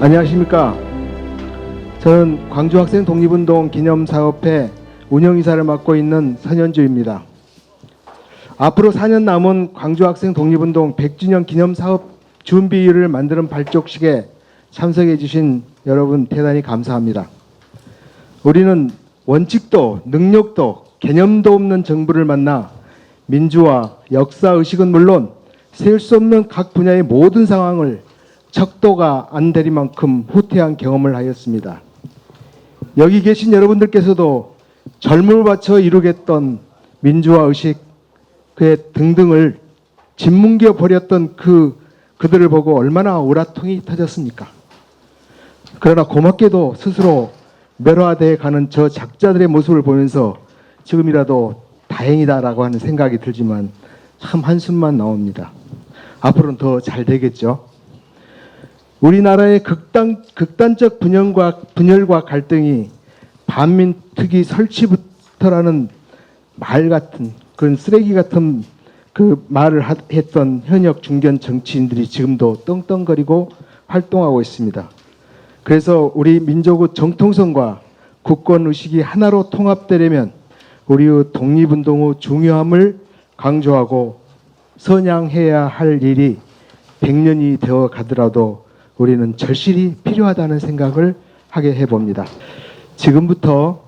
안녕하십니까. 저는 광주학생 독립운동 기념사업회 운영이사를 맡고 있는 선현주입니다. 앞으로 4년 남은 광주학생 독립운동 100주년 기념사업 준비를 만드는 발족식에 참석해 주신 여러분 대단히 감사합니다. 우리는 원칙도 능력도 개념도 없는 정부를 만나 민주화, 역사의식은 물론 세울 수 없는 각 분야의 모든 상황을 척도가 안 되리만큼 후퇴한 경험을 하였습니다. 여기 계신 여러분들께서도 젊음을 바쳐 이루겠던 민주화 의식 그의 등등을 짓뭉겨 버렸던 그들을 보고 얼마나 우라통이 터졌습니까? 그러나 고맙게도 스스로 멸화되어 가는 저 작자들의 모습을 보면서 지금이라도 다행이다라고 하는 생각이 들지만 참 한숨만 나옵니다. 앞으로는 더 잘 되겠죠. 우리나라의 극단적 분열과 갈등이 반민특위 설치부터라는 말 같은 그런 쓰레기 같은 그 말을 했던 현역 중견 정치인들이 지금도 떵떵거리고 활동하고 있습니다. 그래서 우리 민족의 정통성과 국권의식이 하나로 통합되려면 우리의 독립운동의 중요함을 강조하고 선양해야 할 일이 100년이 되어 가더라도 우리는 절실히 필요하다는 생각을 하게 해봅니다. 지금부터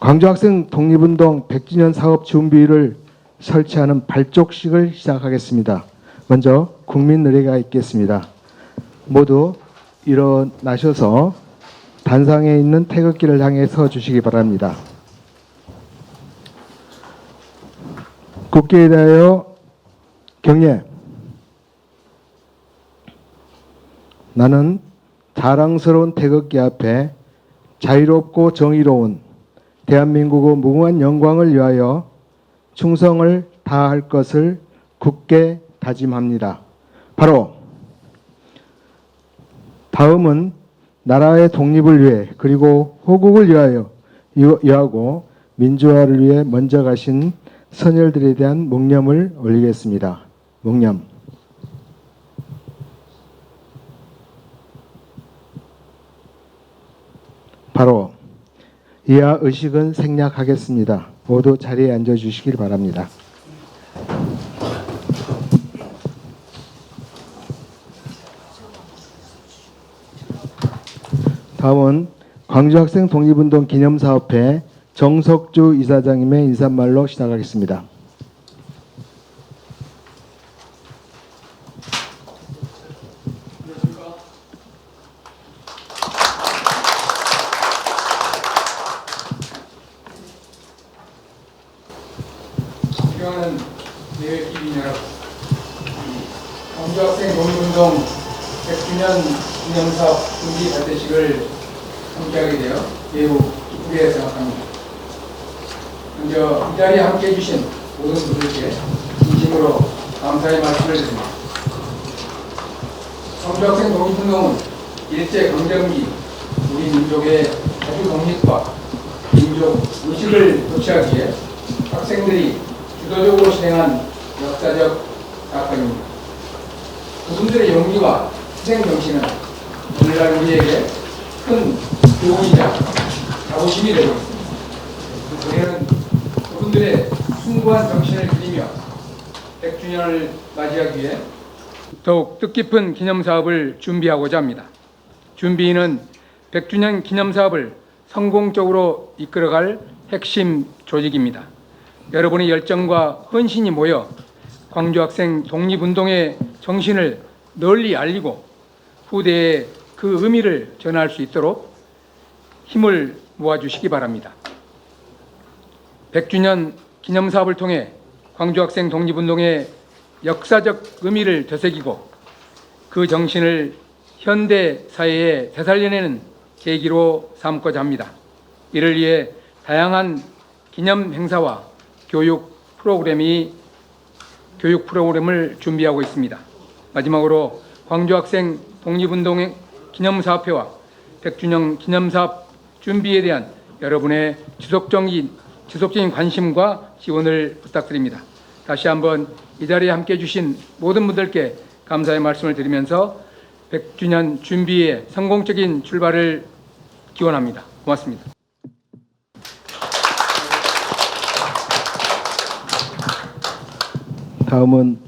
광주학생 독립운동 100주년 사업 준비를 설치하는 발족식을 시작하겠습니다. 먼저 국민 의례가 있겠습니다. 모두 일어나셔서 단상에 있는 태극기를 향해 서 주시기 바랍니다. 국기에 대하여 경례. 나는 자랑스러운 태극기 앞에 자유롭고 정의로운 대한민국의 무궁한 영광을 위하여 충성을 다할 것을 굳게 다짐합니다. 바로 다음은 나라의 독립을 위해 그리고 호국을 위하고 민주화를 위해 먼저 가신 선열들에 대한 묵념을 올리겠습니다. 묵념. 바로 이하 의식은 생략하겠습니다. 모두 자리에 앉아주시길 바랍니다. 다음은 광주학생 독립운동 기념사업회 정석주 이사장님의 인사말로 시작하겠습니다. 존경하는 대외기빈 여러분, 광주학생 독립운동 100주년 기념사업 준비 발대식을 함께하게 되어 매우 기쁘게 생각합니다. 먼저 이 자리에 함께해 주신 모든 분들께 진심으로 감사의 말씀을 드립니다. 광주학생 독립운동은 일제강점기 우리 민족의 자주 독립과 민족 의식을 교체하기 위해 학생들이 주도적으로 실행한 역사적 사건입니다. 그분들의 용기와 희생정신은 오늘날 우리에게 큰 교훈이자 자부심이 되고 있습니다. 우리는 그분들의 숭고한 정신을 기리며 100주년을 맞이하기 위해 더욱 뜻깊은 기념사업을 준비하고자 합니다. 준비인은 100주년 기념사업을 성공적으로 이끌어갈 핵심 조직입니다. 여러분의 열정과 헌신이 모여 광주학생 독립운동의 정신을 널리 알리고 후대에 그 의미를 전할 수 있도록 힘을 모아주시기 바랍니다. 100주년 기념사업을 통해 광주학생 독립운동의 역사적 의미를 되새기고 그 정신을 현대 사회에 되살려내는 계기로 삼고자 합니다. 이를 위해 다양한 기념 행사와 교육 프로그램을 준비하고 있습니다. 마지막으로 광주학생 독립운동 기념사업회와 100주년 기념사업 준비에 대한 여러분의 지속적인 관심과 지원을 부탁드립니다. 다시 한번 이 자리에 함께해 주신 모든 분들께 감사의 말씀을 드리면서 100주년 준비의 성공적인 출발을 기원합니다. 고맙습니다. 다음은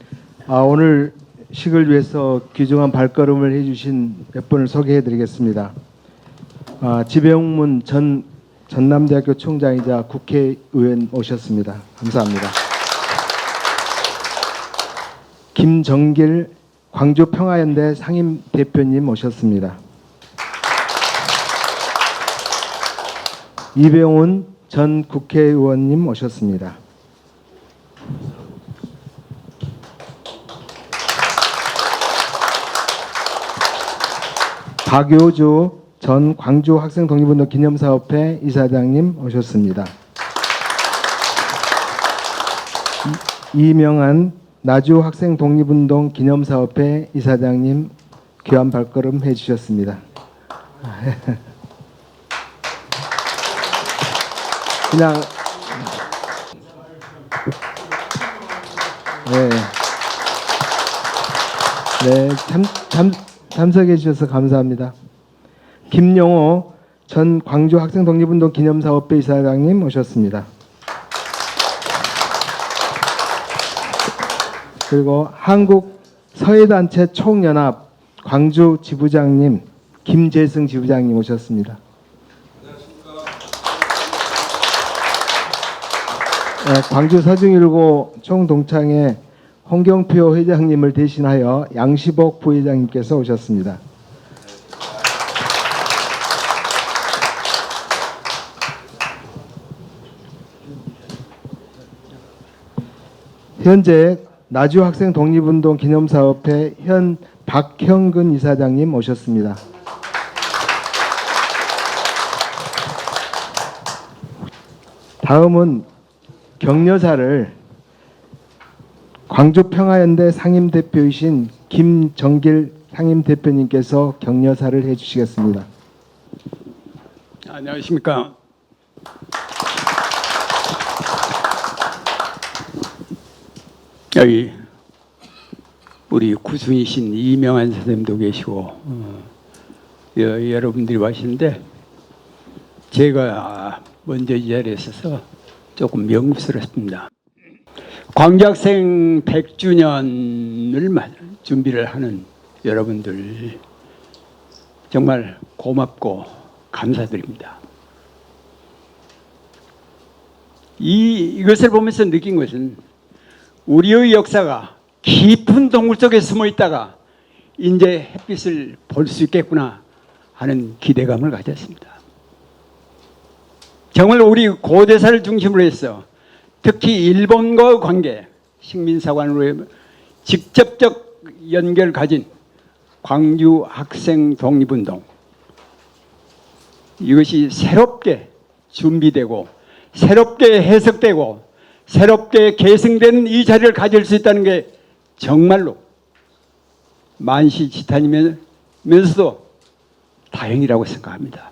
오늘 식을 위해서 귀중한 발걸음을 해주신 몇 분을 소개해드리겠습니다. 지배용문 전 전남대학교 총장이자 국회의원 오셨습니다. 감사합니다. 김정길 광주평화연대 상임대표님 오셨습니다. 이병훈 전 국회의원님 오셨습니다. 박효주 전 광주 학생 독립운동 기념사업회 이사장님 오셨습니다. 이명한 나주 학생 독립운동 기념사업회 이사장님 귀한 발걸음 해주셨습니다. 그냥 참석해 주셔서 감사합니다. 김용호 전 광주 학생 독립운동 기념사업회 이사장님 오셨습니다. 그리고 한국 서해단체 총연합 광주 지부장님 김재승 지부장님 오셨습니다. 광주 서중일고 총동창회 홍경표 회장님을 대신하여 양시복 부회장님께서 오셨습니다. 현재 나주 학생 독립운동 기념사업회 현 박형근 이사장님 오셨습니다. 다음은 격려사를 광주평화연대 상임대표이신 김정길 상임대표님께서 격려사를 해주시겠습니다. 안녕하십니까. 여기 우리 구순이신 이명한 선생님도 계시고 여러분들이 와시는데 제가 먼저 이 자리에 있어서 조금 명급스럽습니다. 광주학생 100주년을 준비를 하는 여러분들 정말 고맙고 감사드립니다. 이것을 보면서 느낀 것은 우리의 역사가 깊은 동굴 속에 숨어 있다가 이제 햇빛을 볼 수 있겠구나 하는 기대감을 가졌습니다. 정말 우리 고대사를 중심으로 해서 특히 일본과의 관계, 식민사관으로의 직접적 연결을 가진 광주 학생 독립운동, 이것이 새롭게 준비되고 새롭게 해석되고 새롭게 계승되는 이 자리를 가질 수 있다는 게 정말로 만시지탄이면서도 다행이라고 생각합니다.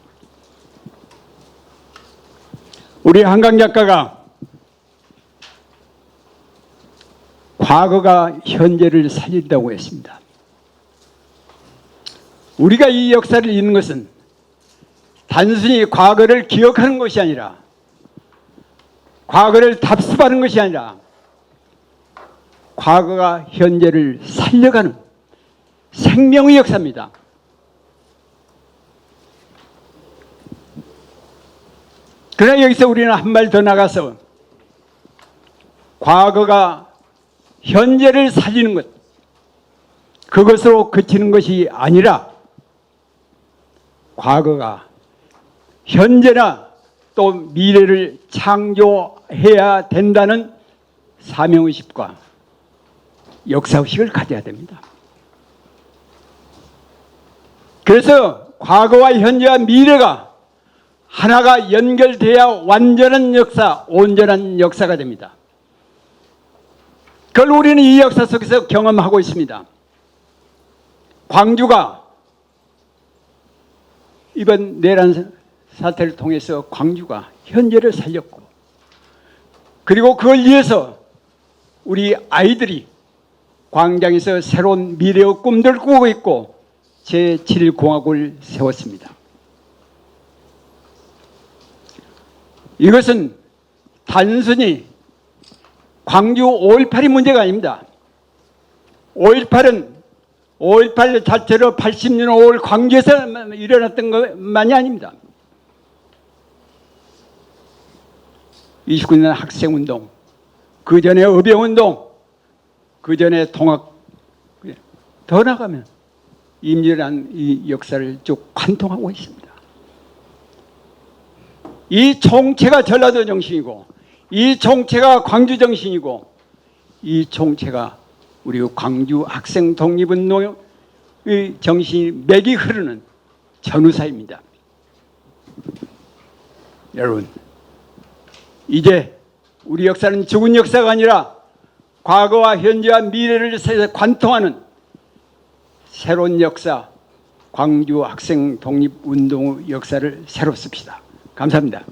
우리 한강 작가가 과거가 현재를 살린다고 했습니다. 우리가 이 역사를 읽는 것은 단순히 과거를 기억하는 것이 아니라 과거를 답습하는 것이 아니라 과거가 현재를 살려가는 생명의 역사입니다. 그러나 여기서 우리는 한 발 더 나가서 과거가 현재를 살리는 것, 그것으로 그치는 것이 아니라 과거가 현재나 또 미래를 창조해야 된다는 사명의식과 역사의식을 가져야 됩니다. 그래서 과거와 현재와 미래가 하나가 연결돼야 완전한 역사, 온전한 역사가 됩니다. 그걸 우리는 이 역사 속에서 경험하고 있습니다. 광주가 이번 내란 사태를 통해서 광주가 현재를 살렸고, 그리고 그걸 위해서 우리 아이들이 광장에서 새로운 미래의 꿈들을 꾸고 있고 제7공화국을 세웠습니다. 이것은 단순히 광주 5.18이 문제가 아닙니다. 5.18 자체로 80년 5월 광주에서 일어났던 것만이 아닙니다. 29년 학생운동, 그 전에 의병운동, 그 전에 통학, 더 나가면 임진왜란 이 역사를 쭉 관통하고 있습니다. 이 총체가 전라도 정신이고, 이 총체가 광주 정신이고, 이 총체가 우리 광주 학생 독립운동의 정신이 맥이 흐르는 전우사입니다. 여러분, 이제 우리 역사는 죽은 역사가 아니라 과거와 현재와 미래를 관통하는 새로운 역사, 광주 학생 독립운동의 역사를 새로 씁시다. 감사합니다.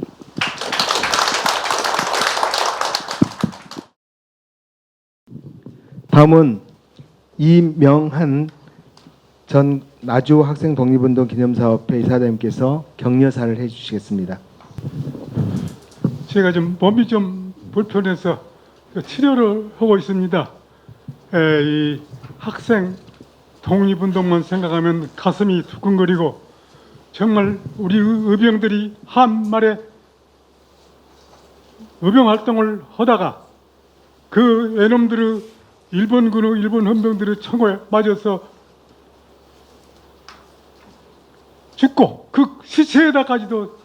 다음은 이명한 전 나주 학생 독립운동 기념사업회 이사장님께서 격려사를 해주시겠습니다. 제가 좀 몸이 좀 불편해서 치료를 하고 있습니다. 이 학생 독립운동만 생각하면 가슴이 두근거리고, 정말 우리 의병들이 한말에 의병 활동을 하다가 그 외놈들의 일본군의 일본 헌병들의 총에 맞아서 죽고 그 시체에다까지도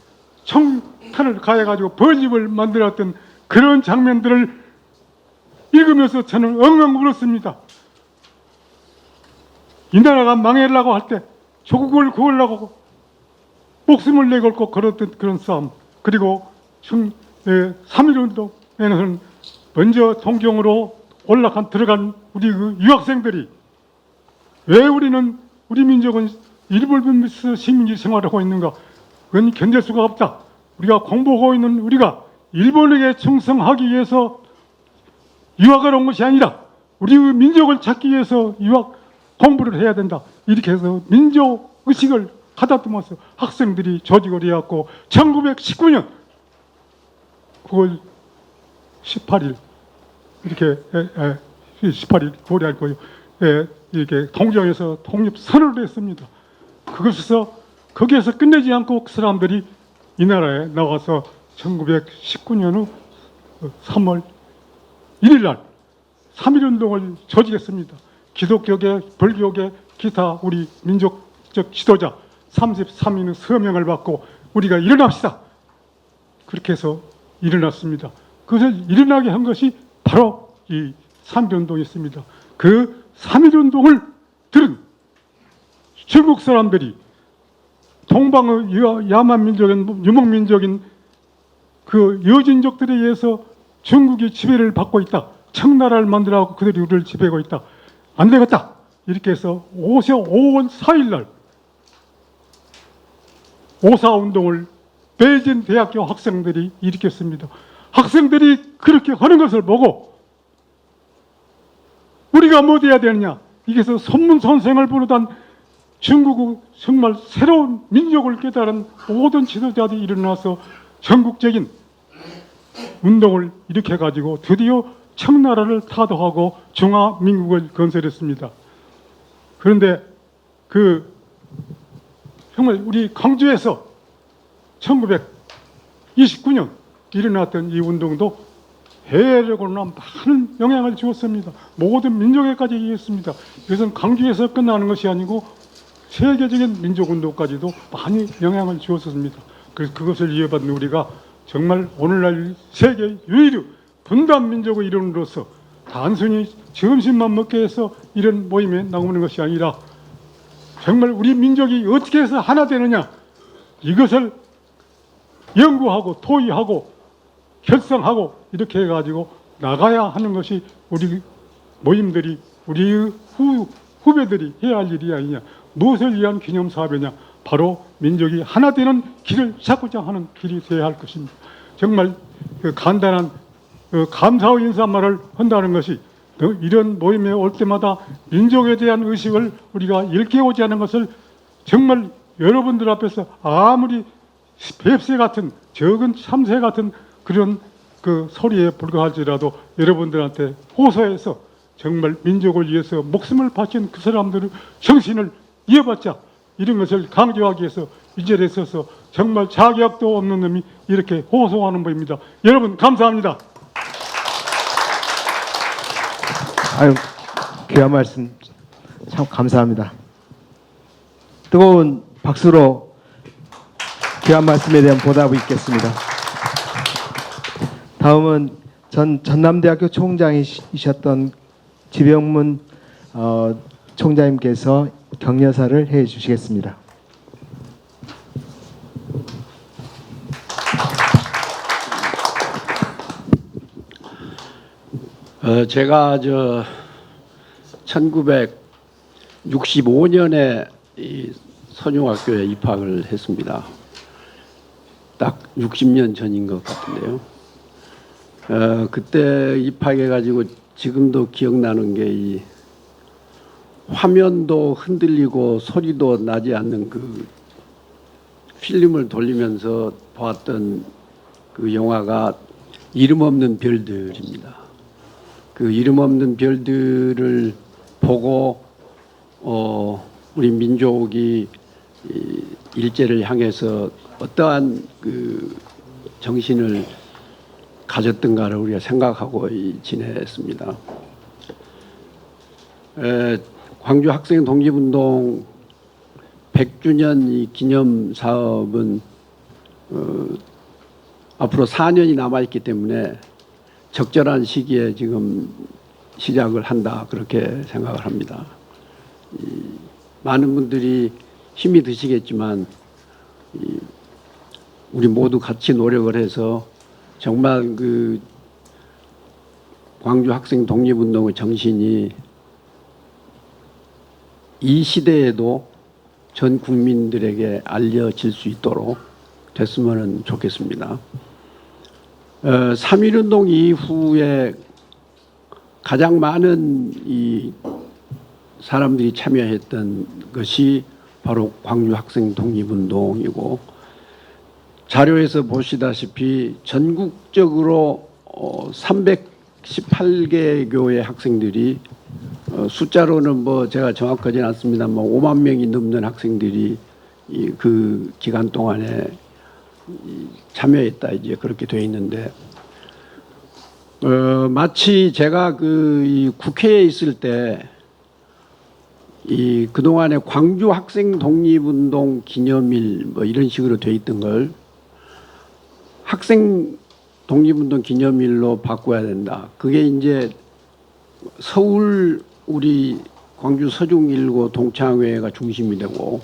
총탄을 가해가지고 벌집을 만들었던 그런 장면들을 읽으면서 저는 엉엉 울었습니다. 이 나라가 망하려고 할 때 조국을 구하려고 목숨을 내걸고 걸었던 그런 싸움, 그리고 3.1운동에는 먼저 동경으로 들어간 우리 그 유학생들이, 왜 우리는 우리 민족은 일본에서 식민지 생활하고 있는가? 그건 견딜 수가 없다. 우리가 공부하고 있는 우리가 일본에게 충성하기 위해서 유학을 온 것이 아니라 우리의 민족을 찾기 위해서 유학 공부를 해야 된다. 이렇게 해서 민족 의식을 가다듬어서 학생들이 조직을 해왔고, 1919년 9월 18일 이렇게 18일 9월이 아니고요, 이렇게 동정에서 독립 선언을 했습니다. 거기에서 끝내지 않고 그 사람들이 이 나라에 나와서 1919년 3월 1일 날 3.1운동을 조직했습니다. 기독교계, 불교계, 기타 우리 민족적 지도자 33인의 서명을 받고 우리가 일어납시다. 그렇게 해서 일어났습니다. 그것을 일어나게 한 것이 바로 이 3.1운동이었습니다. 그 3.1운동을 들은 중국 사람들이 동방의 야만민족인, 유목민족인 그 여진족들에 의해서 중국이 지배를 받고 있다. 청나라를 만들어가고 그들이 우리를 지배하고 있다. 안 되겠다. 이렇게 해서 5월 4일 날 5.4운동을 베이징 대학교 학생들이 일으켰습니다. 학생들이 그렇게 하는 것을 보고 우리가 뭐 돼야 되느냐. 이게서 선문선생을 부르던 중국의 정말 새로운 민족을 깨달은 모든 지도자들이 일어나서 전국적인 운동을 일으켜가지고 드디어 청나라를 타도하고 중화민국을 건설했습니다. 그런데 정말 우리 광주에서 1929년 일어났던 이 운동도 해외적으로는 많은 영향을 주었습니다. 모든 민족에까지 이었습니다. 이것은 광주에서 끝나는 것이 아니고 세계적인 민족운동까지도 많이 영향을 주었습니다. 그래서 그것을 이어받는 우리가 정말 오늘날 세계 유일의 분단민족의 일원으로서 단순히 점심만 먹게 해서 이런 모임에 나오는 것이 아니라 정말 우리 민족이 어떻게 해서 하나 되느냐, 이것을 연구하고 토의하고 결성하고 이렇게 해가지고 나가야 하는 것이 우리 모임들이, 우리 후배들이 해야 할 일이 아니냐. 무엇을 위한 기념사업이냐. 바로 민족이 하나 되는 길을 찾고자 하는 길이 되어야 할 것입니다. 정말 간단한 감사의 인사말을 한다는 것이 이런 모임에 올 때마다 민족에 대한 의식을 우리가 일깨우지 않은 것을 정말 여러분들 앞에서 아무리 뱁새 같은 적은 참새 같은 그런 그 소리에 불과할지라도 여러분들한테 호소해서 정말 민족을 위해서 목숨을 바친 그 사람들의 정신을 이어받자, 이런 것을 강조하기 위해서 이 자리에 서서 정말 자격도 없는 놈이 이렇게 호소하는 법입니다. 여러분 감사합니다. 아유, 귀한 말씀 참 감사합니다. 뜨거운 박수로 귀한 말씀에 대한 보답을 있겠습니다. 다음은 전남대학교 총장이셨던 지병문 총장님께서 격려사를 해 주시겠습니다. 제가 1965년에 이 선용학교에 입학을 했습니다. 딱 60년 전인 것 같은데요. 그때 입학해가지고 지금도 기억나는 게 이 화면도 흔들리고 소리도 나지 않는 그 필름을 돌리면서 보았던 그 영화가 이름 없는 별들입니다. 그 이름 없는 별들을 보고 우리 민족이 이 일제를 향해서 어떠한 그 정신을 가졌던가를 우리가 생각하고 지냈습니다. 광주 학생 독립운동 100주년 이 기념 사업은 앞으로 4년이 남아있기 때문에 적절한 시기에 지금 시작을 한다, 그렇게 생각을 합니다. 많은 분들이 힘이 드시겠지만 우리 모두 같이 노력을 해서 정말 그 광주 학생 독립운동의 정신이 이 시대에도 전 국민들에게 알려질 수 있도록 됐으면 좋겠습니다. 3.1운동 이후에 가장 많은 이 사람들이 참여했던 것이 바로 광주 학생 독립운동이고, 자료에서 보시다시피 전국적으로 318개 교회 학생들이 숫자로는 뭐 제가 정확하지는 않습니다만 5만 명이 넘는 학생들이 그 기간 동안에 참여했다, 이제 그렇게 되어 있는데, 마치 제가 이 국회에 있을 때 그동안에 광주 학생 독립운동 기념일 뭐 이런 식으로 되어 있던 걸 학생 독립운동 기념일로 바꿔야 된다. 그게 이제 서울 우리 광주 서중1고 동창회가 중심이 되고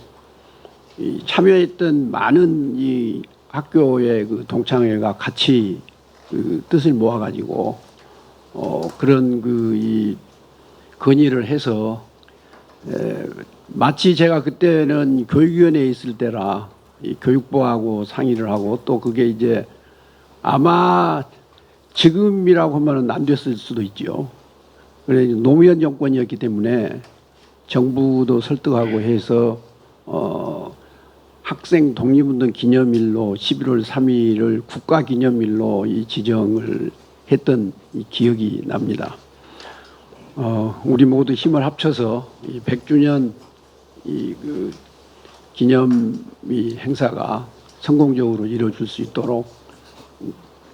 참여했던 많은 이 학교의 그 동창회가 같이 그 뜻을 모아가지고 그런 이 건의를 해서 마치 제가 그때는 교육위원회에 있을 때라 이 교육부하고 상의를 하고, 또 그게 이제 아마 지금이라고 하면 안 됐을 수도 있죠. 그래 노무현 정권이었기 때문에 정부도 설득하고 해서 학생 독립운동 기념일로 11월 3일을 국가기념일로 이 지정을 했던 이 기억이 납니다. 우리 모두 힘을 합쳐서 이 100주년 그 기념 이 행사가 성공적으로 이루어질 수 있도록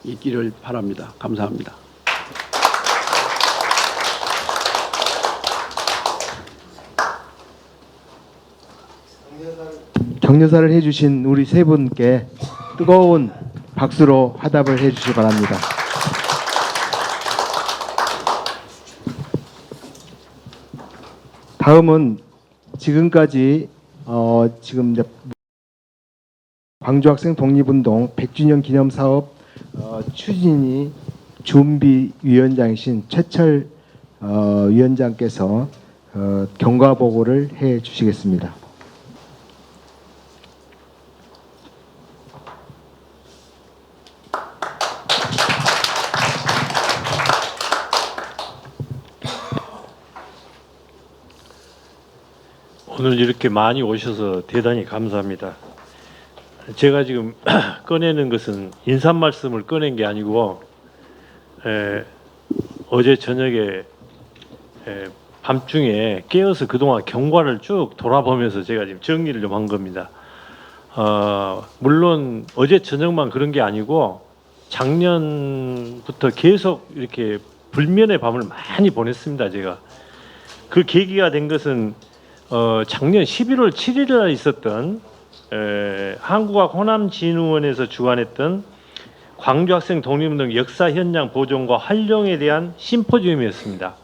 있기를 바랍니다. 감사합니다. 격려사를 해주신 우리 세 분께 뜨거운 박수로 화답을 해주시기 바랍니다. 다음은 지금까지 지금 이제 광주 학생 독립운동 100주년 기념 사업 추진위 준비위원장이신 최철 위원장께서 경과 보고를 해 주시겠습니다. 오늘 이렇게 많이 오셔서 대단히 감사합니다. 제가 지금 꺼내는 것은 인사 말씀을 꺼낸 게 아니고 어제 저녁에 밤중에 깨어서 그동안 경과를 쭉 돌아보면서 제가 지금 정리를 좀 한 겁니다. 물론 어제 저녁만 그런 게 아니고 작년부터 계속 이렇게 불면의 밤을 많이 보냈습니다. 제가 그 계기가 된 것은 작년 11월 7일 날 있었던 한국학 호남진흥원에서 주관했던 광주학생 독립운동 역사 현장 보존과 활용에 대한 심포지움이었습니다.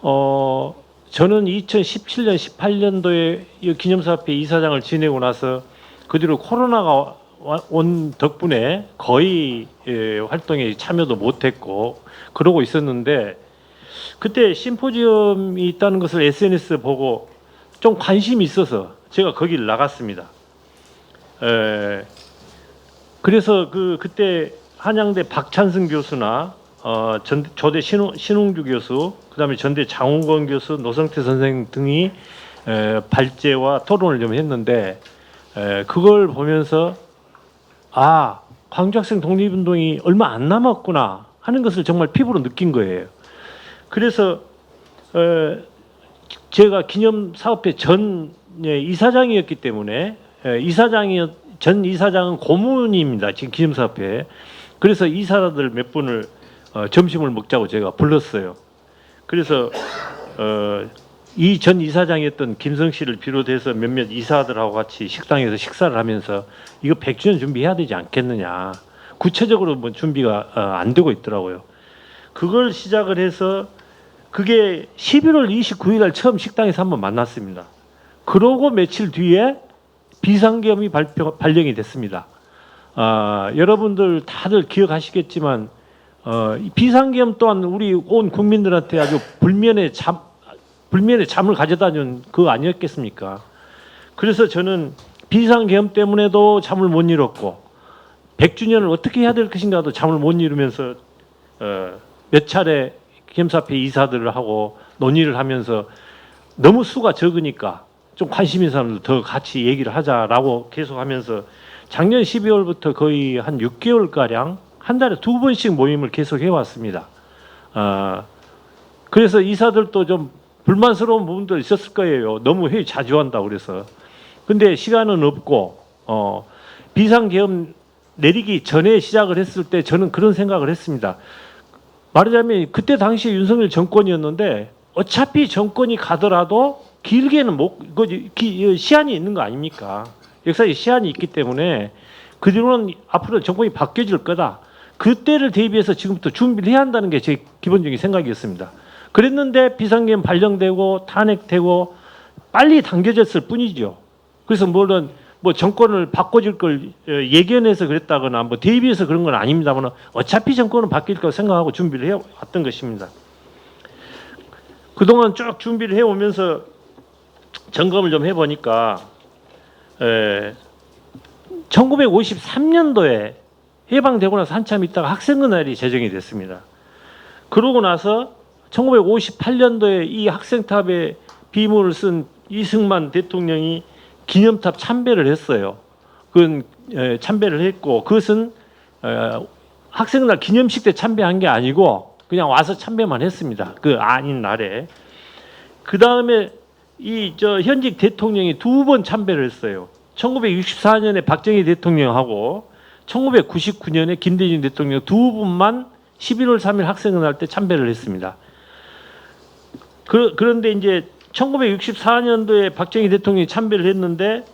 저는 2017년, 18년도에 기념사업회 이사장을 지내고 나서 그 뒤로 코로나가 온 덕분에 거의 활동에 참여도 못했고 그러고 있었는데 그때 심포지엄이 있다는 것을 SNS 보고 좀 관심이 있어서 제가 거기를 나갔습니다. 그래서 그때 한양대 박찬승 교수나 조대 신웅주 교수, 그다음에 전대 장훈건 교수, 노성태 선생 등이 발제와 토론을 좀 했는데 그걸 보면서 광주학생 독립운동이 얼마 안 남았구나 하는 것을 정말 피부로 느낀 거예요. 그래서 제가 기념사업회 전 이사장이었기 때문에 전 이사장은 고문입니다. 지금 기념사업회. 그래서 이사들 몇 분을 점심을 먹자고 제가 불렀어요. 그래서 이 전 이사장이었던 김성 씨를 비롯해서 몇몇 이사들하고 같이 식당에서 식사를 하면서 이거 100주년 준비해야 되지 않겠느냐. 구체적으로 뭐 준비가 안 되고 있더라고요. 그걸 시작을 해서 그게 11월 29일 날 처음 식당에서 한번 만났습니다. 그러고 며칠 뒤에 비상계엄이 발령이 됐습니다. 여러분들 다들 기억하시겠지만 비상계엄 또한 우리 온 국민들한테 아주 불면의 잠을 가져다 준 그거 아니었겠습니까? 그래서 저는 비상계엄 때문에도 잠을 못 이뤘고 100주년을 어떻게 해야 될 것인가도 잠을 못 이루면서 몇 차례 기념사업회 이사들을 하고 논의를 하면서 너무 수가 적으니까 좀 관심 있는 사람들 더 같이 얘기를 하자라고 계속 하면서 작년 12월부터 거의 한 6개월가량 한 달에 2번씩 모임을 계속 해왔습니다. 그래서 이사들도 좀 불만스러운 부분도 있었을 거예요. 너무 회의 자주 한다고 그래서. 근데 시간은 없고 비상계엄 내리기 전에 시작을 했을 때 저는 그런 생각을 했습니다. 말하자면 그때 당시 윤석열 정권이었는데 어차피 정권이 가더라도 길게는 시한이 있는 거 아닙니까? 역사에 시한이 있기 때문에 그 뒤로는 앞으로 정권이 바뀌어질 거다. 그때를 대비해서 지금부터 준비를 해야 한다는 게 제 기본적인 생각이었습니다. 그랬는데 비상계엄 발령되고 탄핵되고 빨리 당겨졌을 뿐이죠. 그래서 물론 뭐 정권을 바꿔줄 걸 예견해서 그랬다거나 뭐 대비해서 그런 건 아닙니다만 어차피 정권은 바뀔 거 생각하고 준비를 해왔던 것입니다. 그동안 쭉 준비를 해오면서 점검을 좀 해보니까 1953년도에 해방되고 나서 한참 있다가 학생은날이 제정이 됐습니다. 그러고 나서 1958년도에 이 학생탑에 비문을 쓴 이승만 대통령이 기념탑 참배를 했어요. 그건 참배를 했고 그것은 학생날 기념식 때 참배한 게 아니고 그냥 와서 참배만 했습니다. 그 아닌 날에. 그 다음에 현직 대통령이 2번 참배를 했어요. 1964년에 박정희 대통령하고 1999년에 김대중 대통령 두 분만 11월 3일 학생은날 때 참배를 했습니다. 그런데 이제 1964년도에 박정희 대통령이 참배를 했는데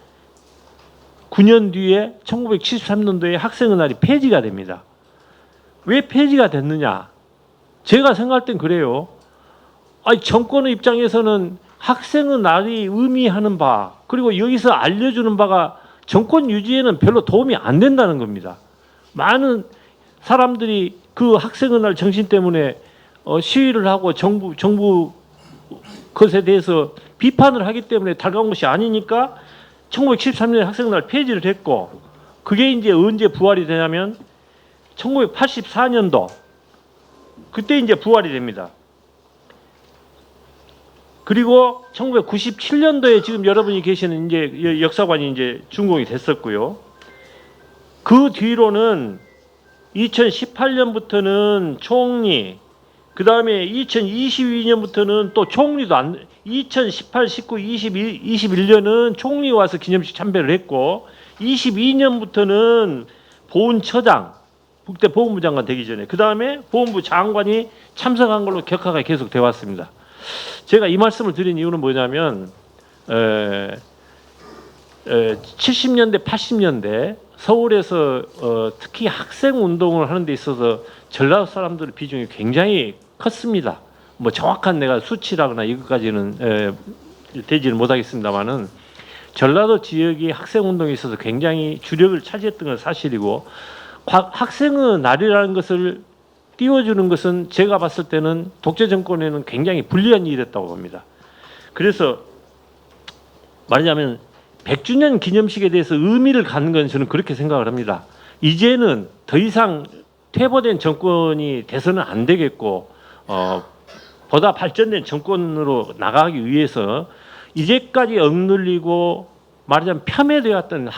9년 뒤에 1973년도에 학생은날이 폐지가 됩니다. 왜 폐지가 됐느냐? 제가 생각할 땐 그래요. 정권의 입장에서는 학생은날이 의미하는 바 그리고 여기서 알려주는 바가 정권 유지에는 별로 도움이 안 된다는 겁니다. 많은 사람들이 그 학생은날 정신 때문에 시위를 하고 정부 것에 대해서 비판을 하기 때문에 달가운 것이 아니니까 1973년에 학생날 폐지를 했고 그게 이제 언제 부활이 되냐면 1984년도 그때 이제 부활이 됩니다. 그리고 1997년도에 지금 여러분이 계시는 이제 역사관이 이제 준공이 됐었고요. 그 뒤로는 2018년부터는 총리, 그 다음에 2022년부터는 또 총리도 2018, 19, 21년은 총리 와서 기념식 참배를 했고 22년부터는 보훈처장, 국대 보훈부 장관 되기 전에 그 다음에 보훈부 장관이 참석한 걸로 격하게 계속 되어 왔습니다. 제가 이 말씀을 드린 이유는 뭐냐면 70년대, 80년대 서울에서 특히 학생 운동을 하는 데 있어서 전라도 사람들의 비중이 굉장히 컸습니다. 뭐 정확한 내가 수치라거나 이것까지는 되지는 못하겠습니다만은 전라도 지역이 학생 운동에 있어서 굉장히 주력을 차지했던 건 사실이고 학생의 날이라는 것을 띄워주는 것은 제가 봤을 때는 독재 정권에는 굉장히 불리한 일이었다고 봅니다. 그래서 말하자면 100주년 기념식에 대해서 의미를 갖는 건 저는 그렇게 생각을 합니다. 이제는 더 이상 퇴보된 정권이 돼서는 안 되겠고 보다 발전된 정권으로 나가기 위해서 이제까지 억눌리고 말하자면 폄훼되었던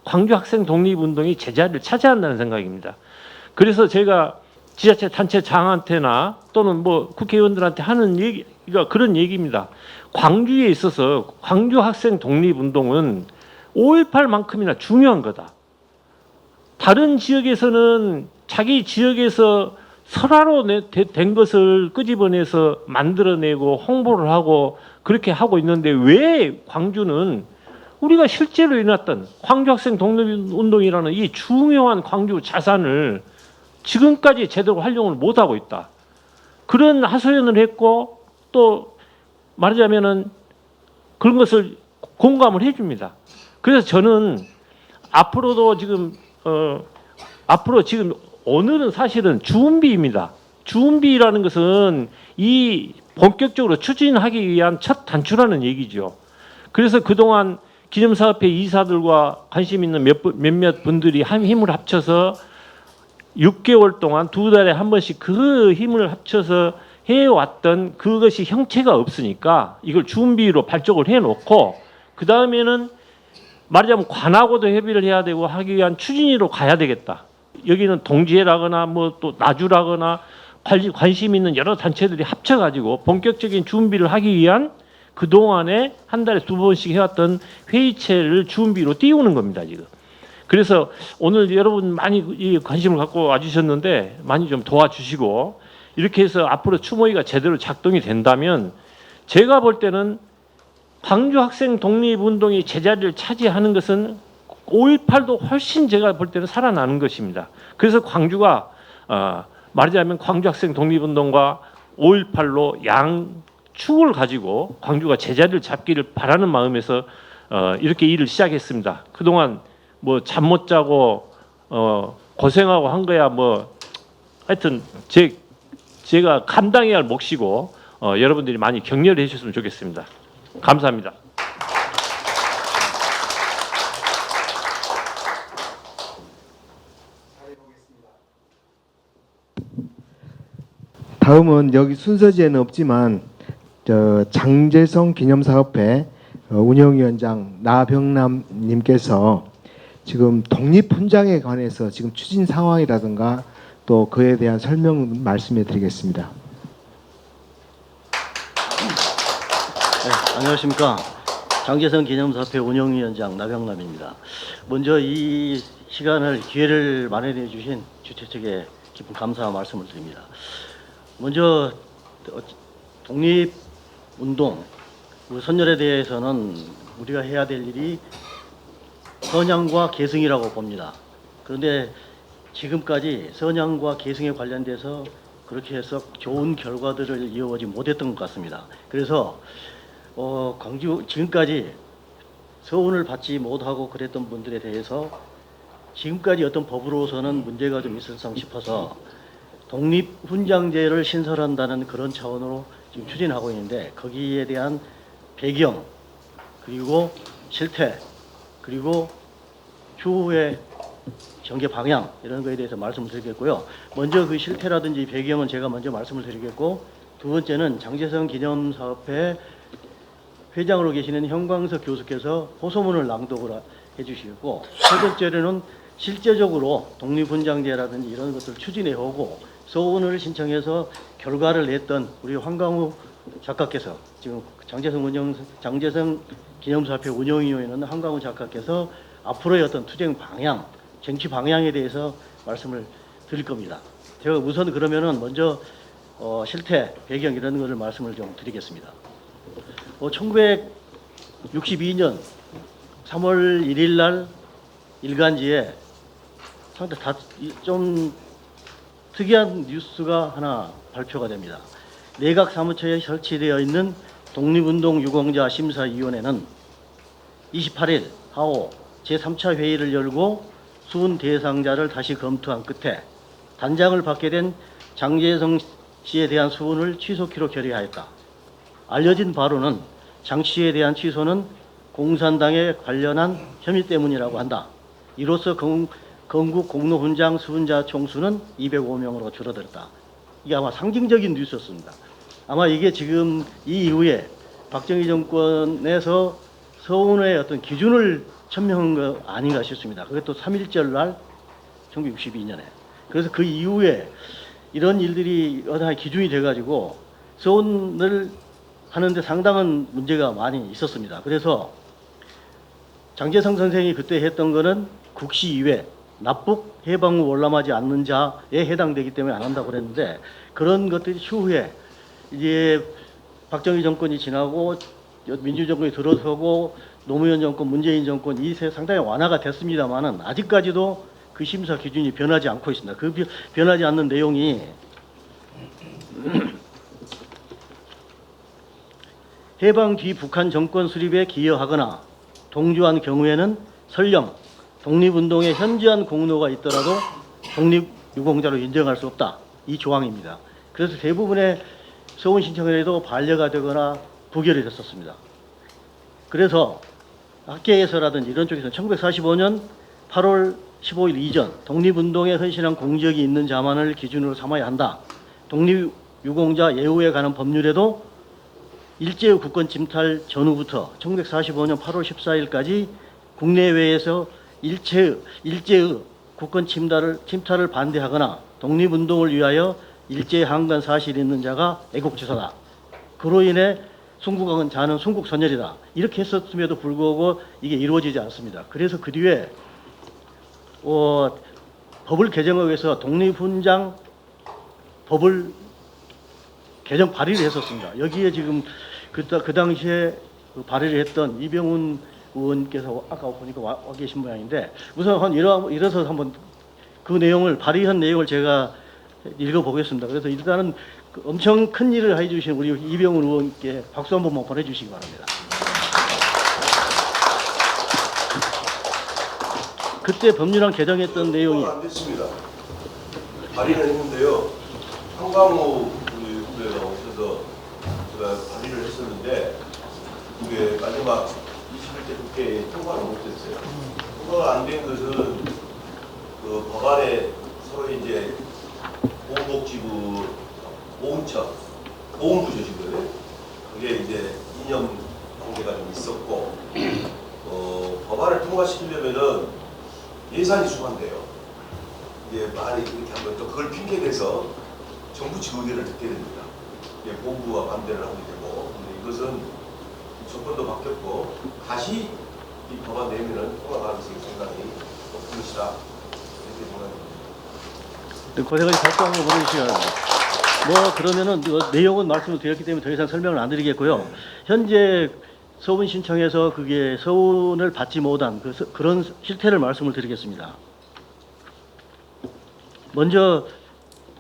광주 학생 독립운동이 제자리를 차지해야 한다는 생각입니다. 그래서 제가 지자체 단체장한테나 또는 뭐 국회의원들한테 하는 얘기가 그런 얘기입니다. 광주에 있어서 광주 학생 독립운동은 5.18만큼이나 중요한 거다. 다른 지역에서는 자기 지역에서 설화로 된 것을 끄집어내서 만들어내고 홍보를 하고 그렇게 하고 있는데 왜 광주는 우리가 실제로 일어났던 광주 학생 독립운동이라는 이 중요한 광주 자산을 지금까지 제대로 활용을 못하고 있다. 그런 하소연을 했고 또 말하자면은 그런 것을 공감을 해줍니다. 그래서 저는 앞으로도 앞으로 지금 오늘은 사실은 주운비입니다. 주운비라는 것은 이 본격적으로 추진하기 위한 첫 단추라는 얘기죠. 그래서 그동안 기념사업회 이사들과 관심 있는 몇몇 분들이 힘을 합쳐서 6개월 동안 2달에 한 번씩 그 힘을 합쳐서 해왔던 그것이 형체가 없으니까 이걸 준비로 발족을 해놓고 그 다음에는 말하자면 관하고도 협의를 해야 되고 하기 위한 추진위로 가야 되겠다. 여기는 동지회라거나 뭐 또 나주라거나 관심 있는 여러 단체들이 합쳐가지고 본격적인 준비를 하기 위한 그동안에 한 달에 2번씩 해왔던 회의체를 준비로 띄우는 겁니다, 지금. 그래서 오늘 여러분 많이 관심을 갖고 와주셨는데 많이 좀 도와주시고 이렇게 해서 앞으로 추모위가 제대로 작동이 된다면 제가 볼 때는 광주 학생 독립운동이 제자리를 차지하는 것은 5.18도 훨씬 제가 볼 때는 살아나는 것입니다. 그래서 광주가 말하자면 광주 학생 독립운동과 5.18로 양축을 가지고 광주가 제자리를 잡기를 바라는 마음에서 이렇게 일을 시작했습니다. 그동안 뭐 잠 못 자고 고생하고 한 거야 뭐 하여튼 제가 감당해야 할 몫이고 여러분들이 많이 격려를 해주셨으면 좋겠습니다. 감사합니다. 다음은 여기 순서지에는 없지만 장재성 기념사업회 운영위원장 나병남님께서 지금 독립훈장에 관해서 지금 추진 상황이라든가 또 그에 대한 설명 말씀해 드리겠습니다. 네, 안녕하십니까. 장재성 기념사업회 운영위원장 나병남입니다. 먼저 이 시간을 기회를 마련해 주신 주최 측에 깊은 감사와 말씀을 드립니다. 먼저 독립운동 선열에 대해서는 우리가 해야 될 일이 선양과 계승이라고 봅니다. 그런데 지금까지 선양과 계승에 관련돼서 그렇게 해서 좋은 결과들을 이어오지 못했던 것 같습니다. 그래서 광주 지금까지 서운을 받지 못하고 그랬던 분들에 대해서 지금까지 어떤 법으로서는 문제가 좀 있었을까 싶어서 독립훈장제를 신설한다는 그런 차원으로 지금 추진하고 있는데 거기에 대한 배경 그리고 실태 그리고 추후의 전개 방향 이런 거에 대해서 말씀을 드리겠고요. 먼저 그 실태라든지 배경은 제가 먼저 말씀을 드리겠고 두 번째는 장제성 기념사업회 회장으로 계시는 현광석 교수께서 호소문을 낭독을 해주시고, 세 번째로는 실제적으로 독립훈장제라든지 이런 것들을 추진해오고 서원을 신청해서 결과를 냈던 우리 황강우 작가께서, 지금 장제성 기념사업회 운영위원회는 황강우 작가께서 앞으로의 어떤 투쟁 방향, 정치 방향에 대해서 말씀을 드릴 겁니다. 제가 우선 그러면은 먼저 실태, 배경 이런 것을 말씀을 좀 드리겠습니다. 1962년 3월 1일 날 일간지에 상당히 좀 특이한 뉴스가 하나 발표가 됩니다. 내각 사무처에 설치되어 있는 독립운동 유공자 심사위원회는 28일 하오 제3차 회의를 열고 수훈 대상자를 다시 검토한 끝에 단장을 받게 된 장제성 씨에 대한 수훈을 취소키로 결의하였다. 알려진 바로는 장 씨에 대한 취소는 공산당에 관련한 혐의 때문이라고 한다. 이로써 건국 공로훈장 수훈자 총수는 205명으로 줄어들었다. 이게 아마 상징적인 뉴스였습니다. 아마 이게 지금 이 이후에 박정희 정권에서 서훈의 어떤 기준을 천명한 거 아닌가 싶습니다. 그것도 3.1절 날 1962년에. 그래서 그 이후에 이런 일들이 하나의 기준이 돼가지고 서훈을 하는데 상당한 문제가 많이 있었습니다. 그래서 장제성 선생이 그때 했던 거는 국시 이외 납북 해방 후 월남하지 않는 자에 해당되기 때문에 안 한다고 그랬는데, 그런 것들이 추후에 이제 박정희 정권이 지나고 민주정권이 들어서고 노무현 정권, 문재인 정권 이 상당히 완화가 됐습니다만은 아직까지도 그 심사 기준이 변하지 않고 있습니다. 그 변하지 않는 내용이 해방 뒤 북한 정권 수립에 기여하거나 동조한 경우에는 설령 독립운동에 현저한 공로가 있더라도 독립유공자로 인정할 수 없다. 이 조항입니다. 그래서 대부분의 서원 신청에도 반려가 되거나 부결이 됐었습니다. 그래서 학계에서라든지 이런 쪽에서는 1945년 8월 15일 이전 독립운동에 헌신한 공적이 있는 자만을 기준으로 삼아야 한다. 독립유공자 예우에 관한 법률에도 일제의 국권 침탈 전후부터 1945년 8월 14일까지 국내외에서 일제의 국권 침탈을 반대하거나 독립운동을 위하여 일제에 항거한 사실이 있는 자가 애국지사다. 그로 인해 순국한 자는 순국선열이다. 이렇게 했었음에도 불구하고 이게 이루어지지 않습니다. 그래서 그 뒤에 법을 개정하기 위해서 독립훈장 법을 개정 발의를 했었습니다. 여기에 지금 그 당시에 발의를 했던 이병훈 의원께서 아까 보니까 와 계신 모양인데, 우선 일어서 한번 그 내용을, 발의한 내용을 제가 읽어보겠습니다. 그래서 일단은 엄청 큰 일을 해주신 우리 이병훈 의원께 박수 한 번만 보내주시기 바랍니다. 그때 법률안 개정했던 내용이 안 됐습니다. 발의는 했는데요. 한강호 후배가 오셔서 제가 발의를 했었는데 그게 마지막 21대 국회에 통과를 못했어요. 통과가 안 된 것은 그 법안에 서로 이제 보건복지부 보훈처 보훈부조직을 그게 이제 이념 관계가 좀 있었고 법안을 통과시키려면은 예산이 수반돼요. 이게 많이 그렇게 하면 또 그걸 핑계대서 정부 측 의견을 듣게 됩니다. 이게 본부와 반대를 하게 되고, 근데 이것은 정권도 바뀌었고 다시 이 법안 내면은 통과 가능성이 상당히 높은 것이다. 이렇게 보는. 고생하시 발표 한번 보내주시기 바랍니다. 그러면은 내용은 말씀을 드렸기 때문에 더 이상 설명을 안 드리겠고요. 현재 서훈 신청해서 그게 서훈을 받지 못한 그런 실태를 말씀을 드리겠습니다. 먼저